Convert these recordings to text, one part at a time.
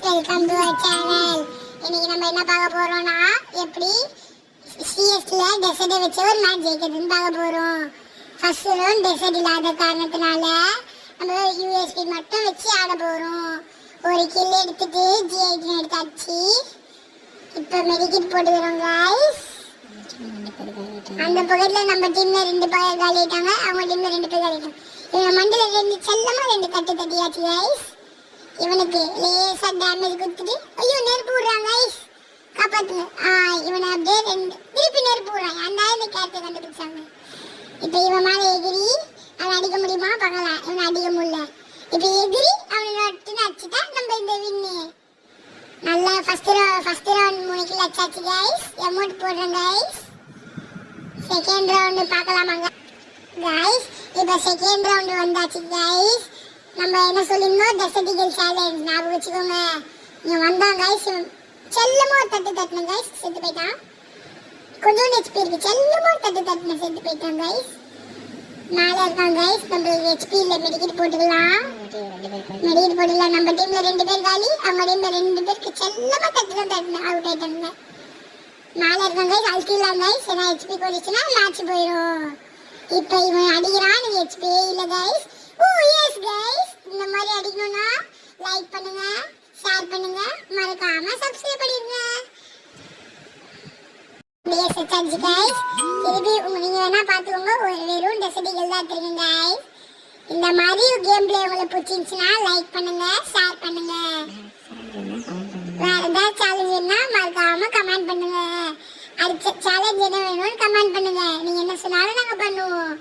Welcome to our channel. இன்னைக்கு நம்ம என்ன பார்க்க போறோம்னா எப்படி சிஎஸ்ல டெசர்ட் வச்சு ஒரு மேட்ச் ஜெயிக்கிறதுன்னு பார்க்க போறோம். ஃபர்ஸ்ட் ரவுண்ட் டெசர்ட் இல்லாத காரணத்தினால நம்ம யூஎஸ்பி மட்டும் வச்சு ஆட போறோம். ஒரு கில் எடுத்துட்டு G18 எடுத்தாச்சு. இப்போ மெடிக்கிட் போட்டுக்கிறோம் गाइस. அந்த பக்கத்துல நம்ம டீம்ல 2 பேர் காலிட்டாங்க, அவங்க டீம்ல 2 பேர் காலிட்டாங்க. இவங்க மண்டல 2 செல்லமா 2 தட்டு தட்டியாச்சு गाइस. இவனுக்கு லேசா டேமேஜ் கொடுத்துட்டு ஐயோ நெருப்பு விடுறாங்க गाइस, காப்பாத்துங்க. இவனை அப்படியே திருப்பி நெருப்பு விடுறாங்க. அந்த இந்த கேரக்டர் கண்டுபிடிச்சாங்க. இப்போ இவன் மேலே எகிரி அவனை அடிக்க முடியுமா பார்க்கலாம். இவனை அடிக்க முடியல. இப்போ எகிரி அவனை நட்டுன்னு அடிச்சுட்டா நம்ம இந்த வின்னு. நல்லா ஃபர்ஸ்ட் ரவுண்ட் 3 கில் அடிச்சாச்சு गाइस. அமௌண்ட் போடுறேன் गाइस. செகண்ட் ரவுண்ட் பார்க்கலாமாங்க गाइस. இப்போ செகண்ட் ரவுண்ட் வந்தாச்சு गाइस. நம்ம என்ன சொல்லிருந்தோம், டெசர்டிகல் சேலஞ்ச் ஞாபகம் வச்சுக்கோங்க. இங்க வந்தான் गाइस, செல்லமா தட்டு தட்டுன गाइस, செத்து போயிட்டான். கொஞ்சம் ஹெச்பி இருக்கு, செல்லமா தட்டு தட்டுன செத்து போயிட்டான் गाइस. மேல இருக்கான் गाइस. நம்ம ஹெச்பி இல்ல, மெடிக்கிட் போட்டுக்கலாம். மெடிக்கிட் போட்டுக்கலாம். நம்ம டீம்ல 2 பேர் காலி, அவங்க டீம்ல 2 பேருக்கு செல்லமா தட்டுன அவுட் ஆயிட்டாங்க. மேல இருக்கான் गाइस, அல்டிலாம் गाइस. ஏன்னா ஹெச்பி போயிடுச்சுன்னா மேட்ச் போயிடும். இப்போ இவன் அடிக்கிறான், ஹெச்பி இல்ல गाइस. ஓ எஸ் गाइस, இந்த மாதிரி அடிக்கணும்னா லைக் பண்ணுங்க, ஷேர் பண்ணுங்க, மறக்காம சப்ஸ்கிரைப் பண்ணிடுங்க. அப்படியே செட்டாச்சு गाइस. திருப்பி நீங்க வேணா பாத்துக்கோங்க, ஒரு வெறும் டெசர்டிகல் தான் எடுத்துருக்கேன் गाइस. இந்த மாதிரி கேம் பிளே உங்களுக்கு பிடிச்சிருந்துச்சுன்னா லைக் பண்ணுங்க, ஷேர் பண்ணுங்க. வேற ஏதாவது சேலஞ்ச் என்ன மறக்காம கமெண்ட் பண்ணுங்க. அடுத்த சேலஞ்ச் என்ன வேணும்னு கமெண்ட் பண்ணுங்க. நீங்க என்ன சொன்னாலும் நாங்க பண்ணுவோம்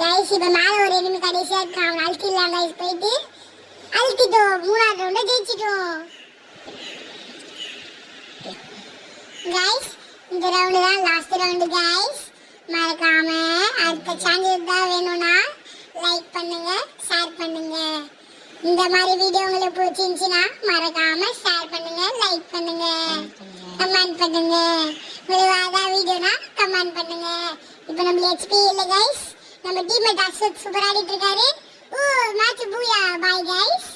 गाइस. இப்ப மேல ஒரு எனிமி கடைசியா இருக்கான், அவன் அழுத்திடலாம் गाइस. போயிட்டு அழுத்திட்டோம், 3ஆவது ரவுண்ட ஜெயிச்சிட்டோம் गाइस. இந்த ரவுண்ட் தான் லாஸ்ட் ரவுண்ட் गाइस. மறக்காம அடுத்த சேனல் தான் வேணும்னா லைக் பண்ணுங்க, ஷேர் பண்ணுங்க. இந்த மாதிரி வீடியோ உங்களுக்கு பிடிச்சிருந்துச்சுன்னா மறக்காம ஷேர் பண்ணுங்க, லைக் பண்ணுங்க, கமெண்ட் பண்ணுங்க. விளையாட வீடியோனா கமெண்ட் பண்ணுங்க. இப்போ நம்ம ஹெச்பி இல்ல गाइस, நம்ம டீம்மேட் அசத் சூப்பர் ஆடிட்டு இருக்காரு. ஓ மேட்ச் பூயா. By guys.